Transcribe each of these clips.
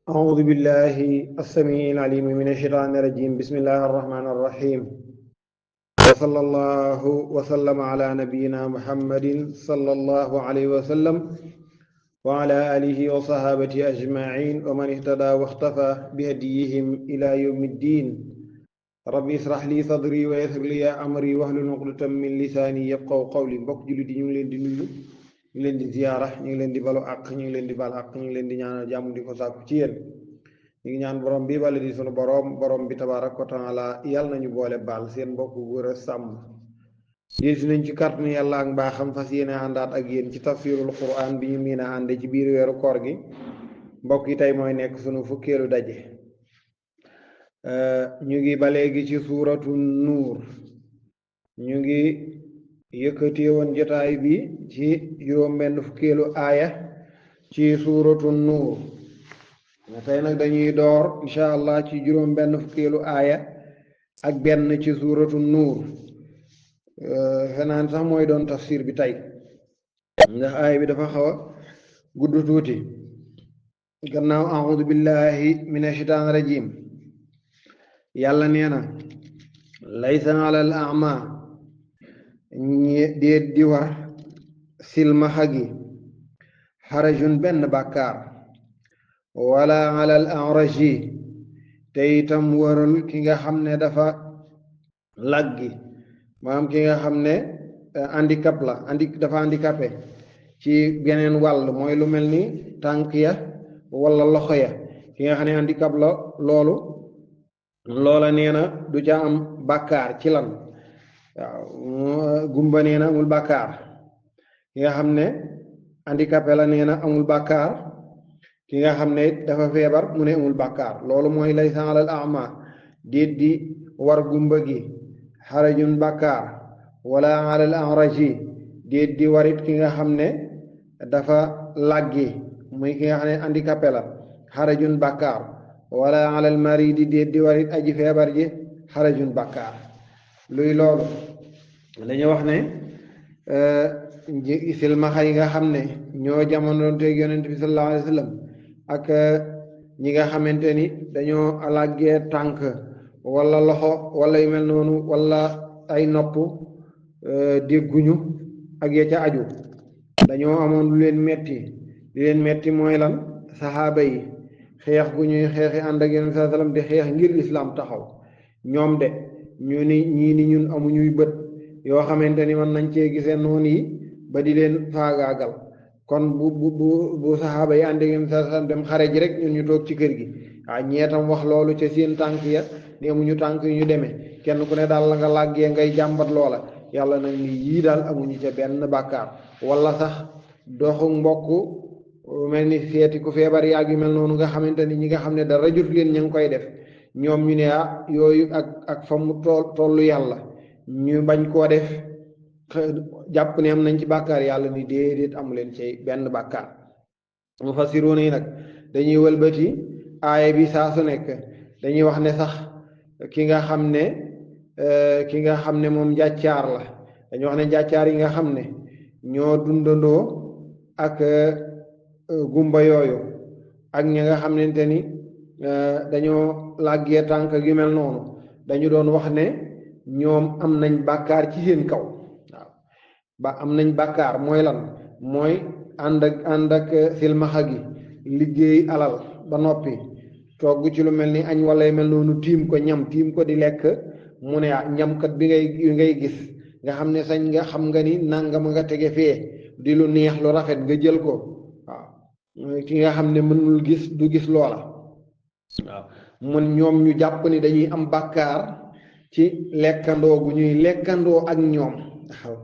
أعوذ بالله السميع العليم من الشيطان الرجيم بسم الله الرحمن الرحيم وصلى الله وسلم على نبينا محمد صلى الله عليه وسلم وعلى آله وصحابته أجمعين ومن اهتدى واختفى بهديهم إلى يوم الدين ربي اشرح لي صدري ويسر لي أمري واحلل عقدة من لساني يفقهوا قولي mbokk jullit yi ñu ngi leen di nuyu ñu ngi leen di ziyaara ñu ngi leen di balu àq ñu ngi leen di bal àq ñu ngi leen di ñaanal jàmm di ko sàkku ci yéen ñu ngi ñaan borom bi bale di sunu borom bi tabaaraka wa taala yàlla nañu boole baal seen mbokk góor a sàmm si nañ ci kàttanu yàlla ak mbaaxam fas yéene àndaat ak yéen ci tafsirul quran bi ñu miin a ànde ci biir weeru koor gi mbokk yi tey mooy nekk sunu fukkeelu daje ñu ngi ba léegi ci suuratu nuur ñu ngi yëkkatee woon jotaay bi ci juróom benn fukkeelu aaya ci suuratu nuur tey nag dañuy door incha allah ci juróom benn fukkeelu aaya ak benn ci suuratu nuur fenaan sax mooy doon tafsir bi tey ndax aaya bi dafa xaw a gudd tuuti gannaaw a'uudu billahi mina shaytaani rajim yàlla nee na laysa alal a'ma déet di war silmaxa gi xarajun benn bàkkaar wala alal a'raji te itam warul ki nga xam ne dafa laggi maanaam ki nga xam ne handicap la dafa handicapé ci geneen wàll mooy lu mel ni tànk ya wala loxo ya ki nga xam ne handicap la loola nee na du ca am bàkkaar ci lan waaw gumba nee na amul bàkkaar ki nga xam ne handicapé la nee na amul bàkkaar ki nga xam ne dafa feebar mu ne amul bàkkaar loolu mooy laysa alal a'ma déet di war gumba gi xarajun bàkkaar wala alal a'raji déet di warit ki nga xam ne dafa làggi muy ki nga xam ne handicapé la xarajun bàkkaar wala alal maridi déet di warit aji feebar ji xarajun bàkkaar luy loolu dañu wax ne silmaxa yi nga xam ne ñoo jamonoonteeg yonent bi sallallahu alayhi wa sallam ak ñi nga xamante ni dañoo làggee tànk wala loxo wala yu mel noonu wala ay nopp dégguñu ak ya ca aju dañoo amoon lu leen metti mooy lan saxaaba yi xeex gu ñuy xeexi ànd ak yonent sallallahu alayhi wa sallam di xeex ngir lislaam taxaw ñoom de ñu ni ñii ni ñun amuñuy bët yoo xamante ni mën nañ cee gisee noonu yi ba di leen faagaagal kon bu saxaaba yi ànd ak yonent sallallahu alayhi wa sallam dem xare ji rek ñun ñu toog ci kër gi ñeetam wax loolu ca seen tànk ya ni amuñu tànk yu ñu demee kenn ku ne daal la nga làggee ngay jàmbat loola yàlla nag ni yii daal amuñu ca benn bàkkaar wala sax doxu mbokk mel ni seeti ku feebar yaag yu mel noonu nga xamante ni ñi nga xam ne dara jot leen ña ngi koy def ñoom ñu ne yooyu ak fa mu tollu yàlla ñu bañ koo def jàpp ne am nañ ci bàkkaar yàlla ni déedéet amu leen ci benn bàkkaar mufassiruuna yi nag dañuy wëlbati aaya bi saa su nekk dañuy wax ne sax ki nga xam ne moom njàccaar la dañuy wax ne njàccaar yi nga xam ne ñoo dundandoo ak gumba yooyu ak ñi nga xamante ni dañoo làggee tànk yu mel noonu dañu doon wax ne ñoom am nañ bàkkaar ci seen kaw waaw am nañ bàkkaar mooy lan mooy ànd ak silmaxa gi liggéey alal ba noppi togg ci lu mel ni añ wala mel noonu tiim ko di lekk mu ne ñamkat bi ngay gis nga xam ne sañ nga xam nga ni nangam nga tege fee di lu neex lu rafet nga jël ko waaw ki nga xam ne mënul gis du gis loola waaw mun ñoom ñu jàpp ni dañuy am bàkkaar ci lekkandoo gu ñuy lekkandoo ak ñoom waaw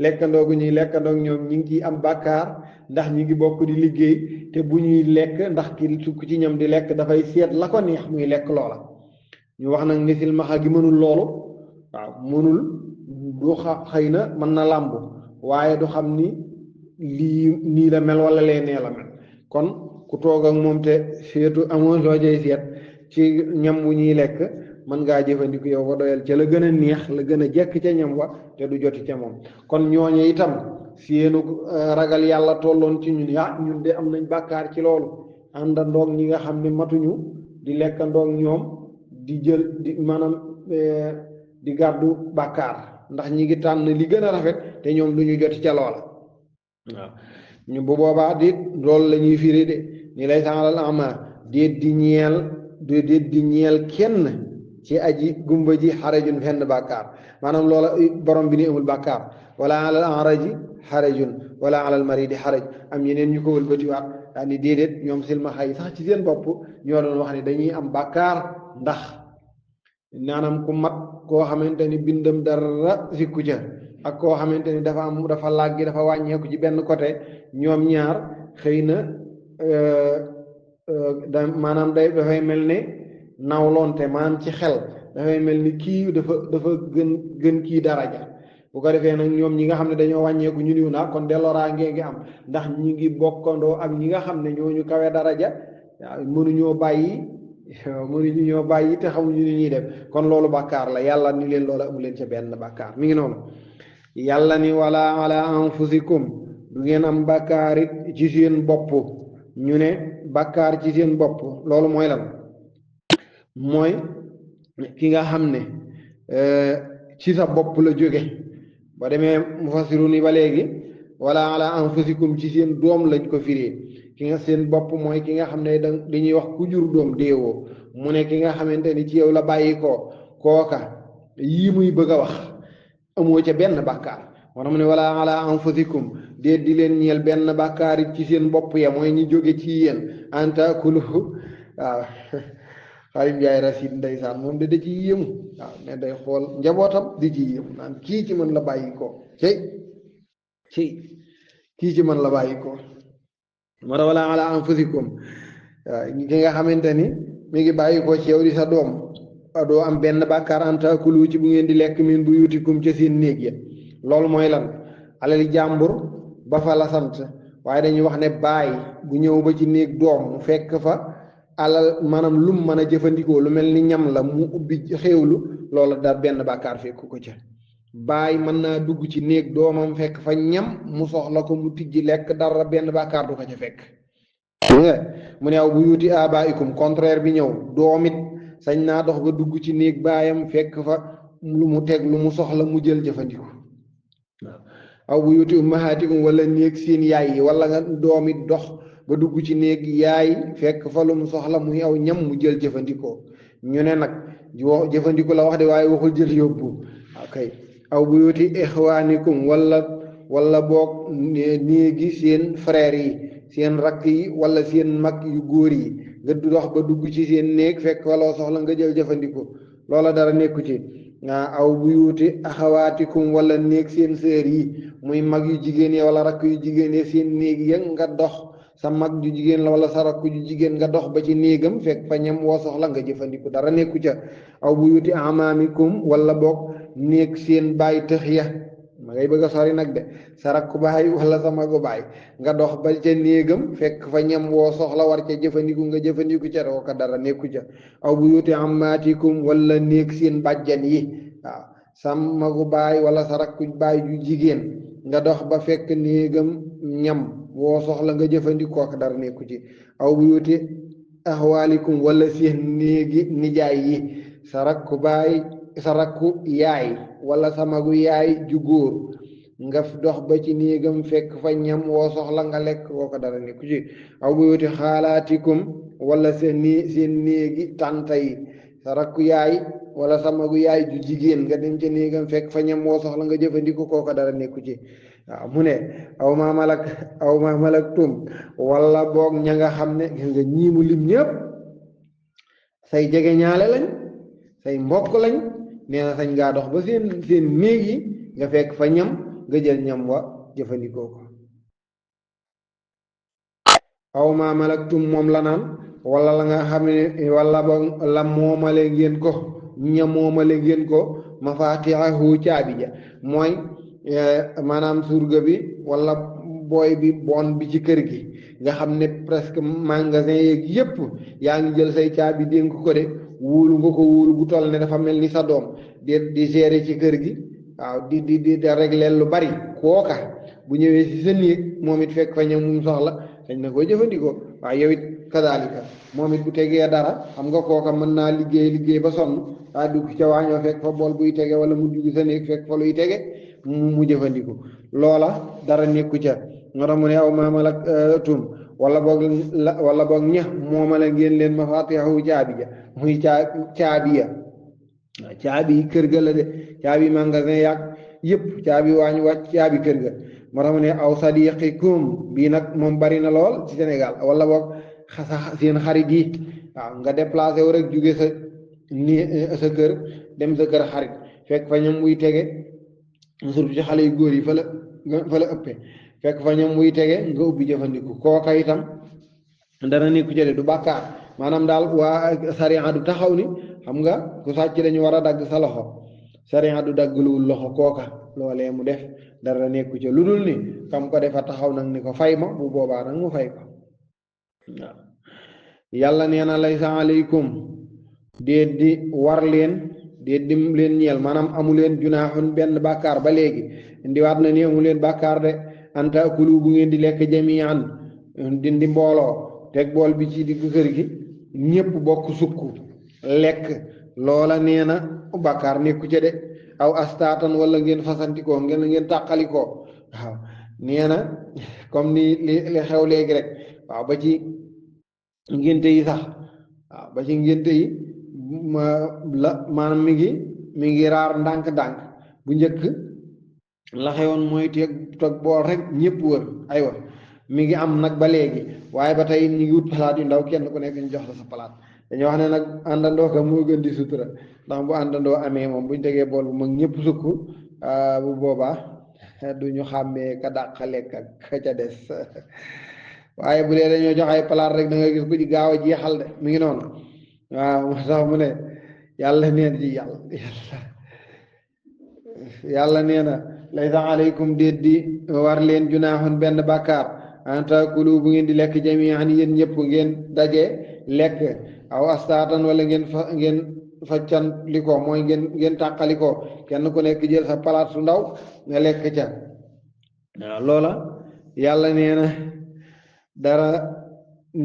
lekkandoo gu ñuy lekkandoo ak ñoom ñi ngi ciy am bàkkaar ndax ñi ngi bokk di liggéey te bu ñuy lekk ndax ki sukk ci ñam di lekk dafay seet la ko neex muy lekk loola ñu wax nag ni silmaxa gi mënul loolu waaw mënul du xëy na mën na làmb waaye du xam ni lii nii la mel wala lee nee la mel kon ku toog ak moom te seetu amoo soo jay seet ci ñam wu ñuy lekk mën ngaa jëfandiku yow ba doyal ca la gën a neex la gën a jekk ca ñam wa te du joti ca moom kon ñooñu itam seenu ragal yàlla tolloon ci ñun ñun de am nañ bàkkaar ci loolu àndandoog ñi nga xam ne matuñu di lekkandoog ñoom di jël di maanaam di gàddu bàkkaar ndax ñi ngi tànn li gën a rafet te ñoom du ñu joti ca loola waaw ñu bu boobaa di loolu la ñuy firi de ni lay saalal ama déet di ñeel kenn ci aji gumba ji xarajun fenn bàkkaar maanaam loola borom bi ni amul bàkkaar wala alal araji xarajun wala alal maridi xaraj am yeneen ñu ko wëlbatiwaat daal ni déedéet ñoom silmaxa yi sax ci seen bopp ñoo doon wax ne dañuy am bàkkaar ndax naanam ku mat koo xamante ni bindam dara sikku ca ak koo xamante ni dafa làggi dafa wàññeeku ci benn côté ñoom ñaar xëy na maanaam dafay mel ne nawlonte maanaam ci xel dafay mel ni kii dafa gën kii daraja bu ko defee nag ñoom ñi nga xam ne dañoo wàññeeku ñu niw naa kon delloraa ngi am ndax ñi ngi bokkandoo ak ñi nga xam ne ñooñu kawe daraja mënuñoo bàyyi te xamuñu ni ñuy def kon loolu bàkkaar la yàlla ni leen loola amu leen ca benn bàkkaar mi ngi noonu yàlla ni wala ala anfusikum du ngeen am bàkkaar it ci seen bopp ñu ne bàkkaar ci seen bopp loolu mooy lan mooy ki nga xam ne ci sa bopp la jóge ba demee mufassiru ni ba léegi wala ala anfusikum ci seen doom lañ ko firee ki nga seen bopp mooy ki nga xam ne dañuy wax ku jur doom deewoo mu ne ki nga xamante ni ci yow la bàyyi kooka yii muy bëgg a wax amoo ca benn bàkkaar wala mu ne wala ala anfusikum déet di leen ñeel benn bàkkaar it ci seen bopp ya mooy ñi jóge ci yéen antakulu waaw xarim jaay rasid ndeysaan moom da ci yéemu waaw ne day xool njabootam di ci yéemu naan kii ci mën la bàyyi ko kii ci mën la bàyyi ko moo tax wala ala anfusikum ki nga xamante ni mi ngi bàyyi ko ci yow di sa doom doo am benn bàkkaar antakulu ci bu ngeen di lekk min bu yutikum ca seen néeg ya loolu mooy lan alali jàmbur ba fa la sant waaye dañuy wax ne baay bu ñëw ba ci néeg doom mu fekk fa alal maanaam lum mën a jëfandikoo lu mel ni ñam la mu ubbi xéewlu loola daal benn bàkkaar fekk ko ca baay mën naa dugg ci néeg doomam fekk fa ñam mu soxla ko mu tijji lekk dara benn bàkkaar du ko ca fekk mu ne aw bu yuuti abaikum contraire bi ñëw doomit sañ naa dox ba dugg ci néeg baayam fekk fa lu mu teg lu mu soxla mu jël jëfandikoo waaw aw bu yuuti ummahatikum wala néeg seen yaay yi wala nga doomit dox ba dugg ci néeg yaay fekk fa lu mu soxla muy aw ñam mu jël jëfandikoo ñu ne nag jëfandikoo la wax de waaye waxul jël yóbbu ok aw bu yuuti ixwaanikum wala boog néegi seen frère yi seen rakk yi wala seen mag yu góor yi nga dox ba dugg ci seen néeg fekk fa loo soxla nga jël jëfandikoo loola dara nekku ci aw bu yuuti axawaatikum wala néeg seen sœur yi muy mag yu jigéen yi wala rakk yu jigéen yi seen néeg ya nga dox sa mag ju jigéen la wala sa rakk ju jigéen nga dox ba ci néegam fekk fa ñam woo soxla nga jëfandiku dara nekku ca aw bu yuuti amaamikum wala boog néeg seen baay tëx ya ma ngay bëgg a sori nag de sa rakku baay wala sa magu baay nga dox ba ca néegam fekk fa ñam woo soxla war ca jëfandiku nga jëfandiku ca doo ko dara nekku ca aw bu yuuti amaatikum wala néeg seen bàjjan yi waaw sa magu baay wala sa rakku baay ju jigéen nga dox ba fekk néegam ñam woo soxla nga jëfandikoo ak dara nekku ci aw bu yuuti axwaalikum wala seen néegi nijaay yi sa rakku baay sa rakku yaay wala sa magu yaay ju góor nga dox ba ci néegam fekk fa ñam woo soxla nga lekk koo ko dara nekku ci aw bu yuuti xaalaatikum wala seen néegi tànta yi sa rakku yaay wala sa magu yaay ju jigéen nga dem ca néegam fekk fa ñam woo soxla nga jëfandikoo koo ko dara nekku ci waaw mu ne aw ma malaktum wala boog ña nga xam ne gis nga ñiimu lim ñëpp say jege ñaale lañ say mbokk lañ nee na sañ ngaa dox ba seen néeg yi nga fekk fa ñam nga jël ñam wa jëfandikoo ko aw ma malaktum moom la naan wala la nga xam ne wala boog la moomale ngeen ko ña moomale ngeen ko mafaatihahu caabi ja mooy maanaam surga bi wala booy bi bon bi ci kër gi nga xam ne presque magasin yeeg yépp yaa ngi jël say caabi dénk ko de wóolu nga ko wóolu bu toll ne dafa mel ni sa doom di gérer ci kër gi waaw di régler lu bari kooka bu ñëwee ci sa néeg moom it fekk fa ñam mum soxla dañ na koy jëfandikoo waaye yow it kadalika moom it bu tegee dara xam nga kooka mën naa liggéey ba sonn daa dugg ca waañoo fekk fa bool buy tege wala mu dugg sa néeg fekk fa luy tege mu jëfandiku loola dara nekku ca nga tax mu ne aw maa malaktum wala boog ña moomale ngeen leen mafaatihahu caabi ja muy caabi ya caabi kër ga la de caabi magasin yaag yëpp caabi waañ wàcc caabi kër ga moo tax mu ne aw sadiqikum bii nag moom bari na lool ci Sénégal wala boog seen xarit yi waaw nga déplacé wu rek jóge sa kër dem sa kër xarit fekk fa ñam wuy tege surtout ci xale yu góor yi fa la ëppee fekk fa ñam wuy tege nga ubbi jëfandiku kooka itam dana nekku ci de du bàkkaar maanaam daal waa sariya du taxaw ni xam nga ku sàcc dañu war a dagg sa loxo sariya du daggaluwul loxo kooka loolee mu def dara nekku ci lu dul ni kam ko defa taxaw nag ni ko fay ma bu boobaa nag mu fay ko waaw yàlla nee na laysa aleykum déet di war leen déet di leen ñeel maanaam amu leen junaaxun benn bàkkaar ba léegi indiwaat na ni amu leen bàkkaar de anta akulu bu ngeen di lekk jamian di mbooloo teg bool bi ci diggu kër gi ñépp bokk sukk lekk loola nee na bàkkaar nekku ca de aw astaatan wala ngeen fasantikoo ngeen tàqalikoo waaw nee na comme ni li xew léegi rek waaw ba ci ngénte yi sax waaw ba ci ngénte yi maanaam mi ngi raar ndànk-ndànk bu njëkk la xewoon mooy teg bool rek ñépp wër aywa mi ngi am nag ba léegi waaye ba tey ñu ngi wut palaat yu ndaw kenn ku nekk ñu jox la sa palaat dañoo wax ne nag àndandoo ka moo gën di sutura ndax bu àndandoo amee moom buñ tegee bool bu mag ñëpp sukk bu boobaa du ñu xàmmee ka dàq lekk ak ka ca des waaye bu dee dañoo jox ay palaat rek da nga gis ku ci gaaw a jeexal de mi ngi noonu waaw moo tax mu ne yàlla neen ci yàlla nee na laysa aleykum déet di war leen junaaxun benn bàkkaar an taakulu bu ngeen di lekk jamian yéen ñëpp ngeen daje lekk aw astaatan wala ngeen faccanlikoo mooy ngeen tàqalikoo kenn ku nekk jël sa palaat su ndaw nga lekk ca waaw loola yàlla nee na dara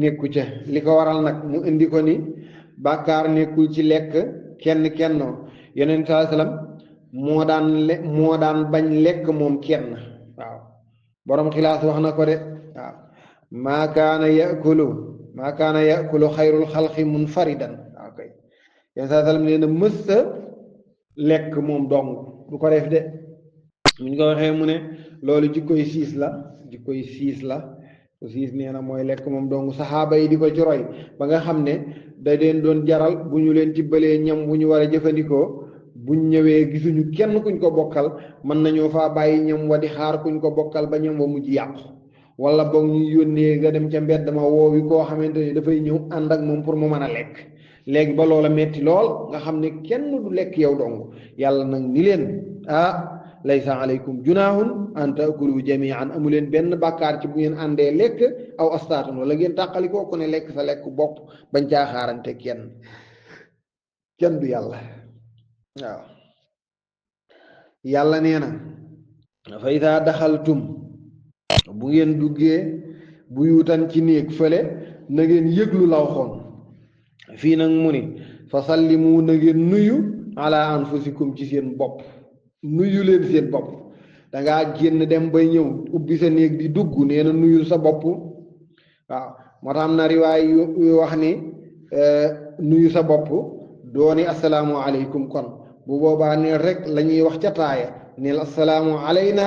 nekku ca li ko waral nag mu indi ko ni bàkkaar nekkul ci lekk kennoo yeneen saa sallam moo daan bañ lekk moom kenn waaw borom xilaas wax na ko de waaw maa kaana yakulu xayrul xalqi munfaridan waaw kay yeneen saa sallam nee na mësta lekk moom dong du ko def de muñ ko waxee mu ne loolu jikkoy siis la siis nee na mooy lekk moom dong saxaaba yi di ko ci roy ba nga xam ne da leen doon jaral bu ñu leen tibbalee ñam bu ñu war a jëfandikoo buñ ñëwee gisuñu kenn kuñ ko bokkal mën nañoo faa bàyyi ñam wa di xaar kuñ ko bokkal ba ñam wa mujj yàqu wala boog ñu yónnee nga dem ca mbedd ma woowi koo xamante ni dafay ñëw ànd ak moom pour mu mën a lekk léegi ba loola metti lool nga xam ne kenn du lekk yow dong yàlla nag ni leen laysa aleykum junaahun an taakulu jamian amu leen benn bàkkaar ci bu ngeen àndee lekk aw astaatan wala ngeen tàqalikoo ku ne lekk sa lekk bopp bañ caa xaarante kenn du yàlla waaw yàlla nee na fa idaa daxaltum bu ngeen duggee bu yuutan ci néeg fële na ngeen yëglu la waxoon fii nag mu ni fa sallimu na ngeen nuyu ala anfusikum ci seen bopp nuyu leen seen bopp dangaa génn dem bay ñëw ubbi sa néeg di dugg nee na nuyul sa bopp waaw moo tax am na riwaay yu wax ni nuyu sa bopp dooni assalaamu aleykum kon bu boobaa neel rek la ñuy wax ca taaya neel assalaamu alayna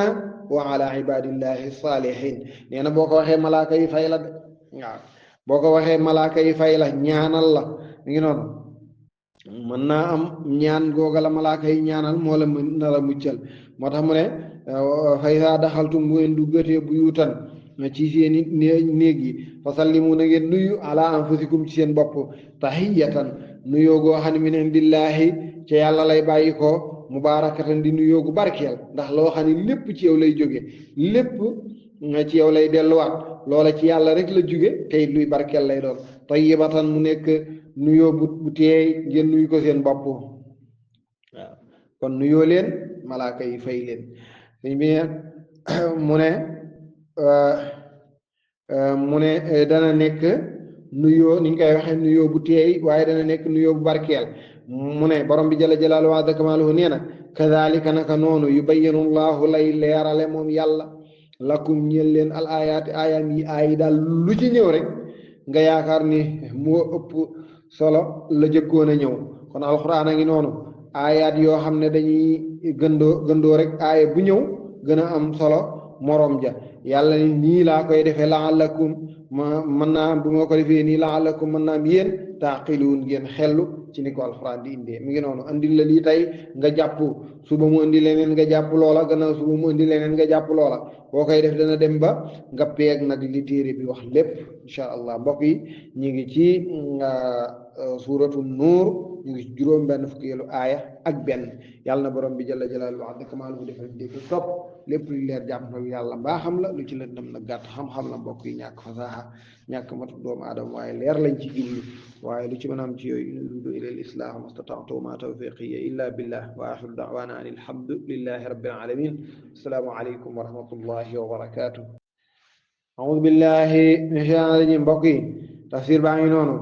wa ala ibadillahi salihin nee na boo ko waxee malaaka yi fay la de waaw boo ko waxee malaaka yi fay la ñaanal la mi ngi noonu mën naa am ñaan googa la malaaka yi ñaanal moo la mën na la muccal moo tax mu ne fa izaa daxaltum bu ngeen duggatee buyuutan ci seeni néeg yi fa sallimu na ngeen nuyu ala anfusikum ci seen bopp tahiyatan nuyoo goo xam ne min indillaahi ca yàlla lay bàyyi ko mubaarakatan di nuyoo gu barkeel ndax loo xam ne lépp ci yow lay jóge lépp ci yow lay delluwaat loola ci yàlla rek la jóge tey luy barkeel lay doon tayyibatan mu nekk nuyoo bu teey ngeen nuyu ko seen bopp waaw kon nuyoo leen malaaka yi fay leen suñ bi mu ne mu ne dana nekk nuyoo ni ñu koy waxee nuyoo bu teey waaye dana nekk nuyoo bu barkeel mu ne borom bi jalla jalaaluhu wa azza kamaaluhu nee na kadhalika naka noonu yubayyinu llahu lay leerale moom yàlla lakum ñeel leen al ayaati aayam yi aay daal lu ci ñëw rek nga yaakaar ni moo ëpp solo la jëkkoon a ñëw kon alxuraan a ngi noonu aayaat yoo xam ne dañuy gëndoo rek aaya bu ñëw gën a am solo morom ja yàlla ni nii laa koy defee la'allakum mën naa am bu ma ko defee nii la'allakum mën naa am yéen taaqiluun ngeen xellu ci ni ko alxuraan di indee mi ngi noonu andil la lii tey nga jàpp suba mu indi leneen nga jàpp loola gannaaw suba mu indi leneen nga jàpp loola boo koy def dana dem ba nga peeg nag li téere bi wax lépp incha allah mbokk yi ñu ngi ci suuratu nuur ñu ngi ci juróom benn fukkeelu aaya ak benn yàlla na borom bi jalla jalaaluhu wa azza kamaaluhu defal dégg topp lépp lu leer jàpp na yàlla mbaaxam la lu ci lëndëm nag gàtt xam-xam la mbokk yi ñàkk fasaaxa ñàkk matu doomu aadama waaye leer lañ ci jublu waaye lu ci mën a am ci yooyu in uriidu illa al-islaaha mastata'tu ma tawfiqiyya illa billah wa axiru da'waana an alhamdulillahi rabbil alamin assalaamu aleykum wa rahmatullahi wa barakatuh a'uudu billahi minash shaytaanir rajiim mbokk yi tafsir baa ngi noonu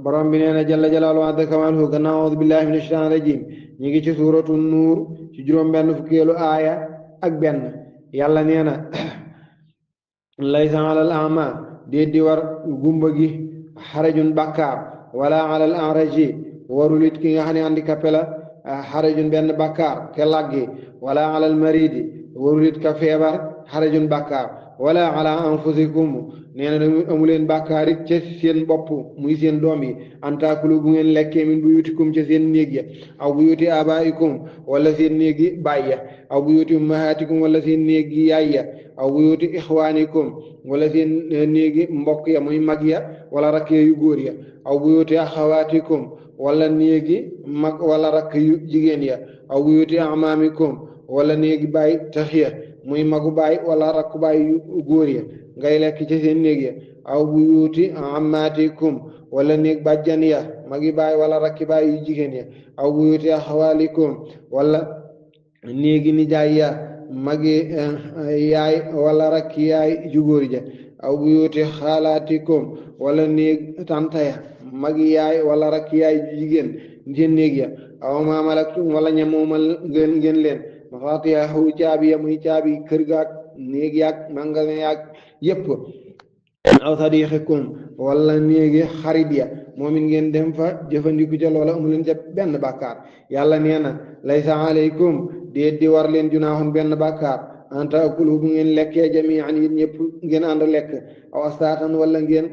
borom bi nee na jalla jalaaluhu wa azza kamaaluhu gannaaw a'uudu billahi minash shaytaanir rajiim ñu ngi ci suuratu nuur ci juróom benn fukkeelu aaya ak benn yàlla nee na laysa alal a'ma déet di war gumba gi xarajun bàkkaar wala alal a'raji warul it ki nga xam ne handicapé la xarajun benn bàkkaar ke laggi wala alal maridi warul it ka feebar xarajun bàkkaar wala ala anfusikum nee na amuleen bàkkaar it ca seen bopp muy seen doom yi antaakulu bu ngeen lekkee min buyutikum ca seen néeg ya aw buyuti abaikum wala seen néegi baay ya aw buyuti ummahatikum wala seen néegi yaay ya aw buyuti ixwaanikum wala seen néegi mbokk ya muy mag ya wala rakk yu góor ya aw buyuti axawaatikum wala néegi mag wala rakk yu jigéen ya aw buyuti amaamikum wala néegi baay tax ya muy magu baay wala rakku baay yu góor ya ngay lekk ci seen néeg ya aw buyuti ammaatikum wala néeg bàjjan ya magi baay wala rakki baay yu jigéen ya aw buyuti axawaalikum wala néegi nijaay ya magi yaay wala rakki yaay ju góor ja aw buyuti xaalaatikum wala néeg tanta ya magi yaay wala rakki yaay ju jigéen seen néeg ya aw maa malaktum wala ñamoomal ngeen leen mafaatihahu caabi ya muy caabi kër gaak néeg yaak magasin yaak yépp aw sadiqikum wala néegi xarit ya moom it ngeen dem fa jëfandiku ca loola amu leen ca benn bàkkaar yàlla nee na laysa alaykum déet di war leen junaahun benn bàkkaar an taakulu bu ngeen lekkee jami'an yéen ñëpp ngeen ànd lekk aw astaatan wala ngeen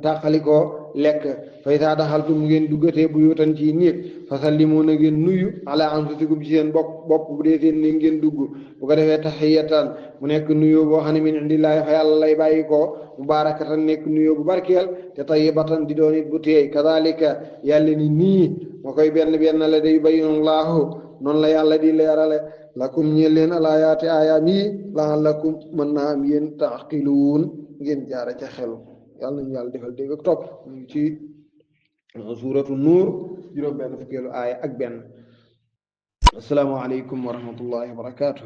tàqalikoo lekk fa izaa daxaltum ngeen duggatee buyuutan ci néeg fasallimu na ngeen nuyu ala anfusikum ci seen bopp bu dee seen néeg ngeen dugg bu ko defee tahiyatan mu nekk nuyoo boo xam ne min indillaahi fa yàlla lay bàyyi ko mubaarakatan nekk nuyoo bu barkeel te tayyibatan di doon it bu teey kadhalika yàlla ni nii ma koy benn la day bayyinullahu noonu la yàlla di leerale lakum ñeel leen alaayaati aayaam yi la'allakum mën naa am yéen taqiluun ngeen jaara ca xelu yàlla nañu yàlla defal dégg ak topp ñu ngi ci suuratu nuur juróom benn fukkeelu aaya ak benn assalaamu aleykum wa rahmatullahi wa barakaatuh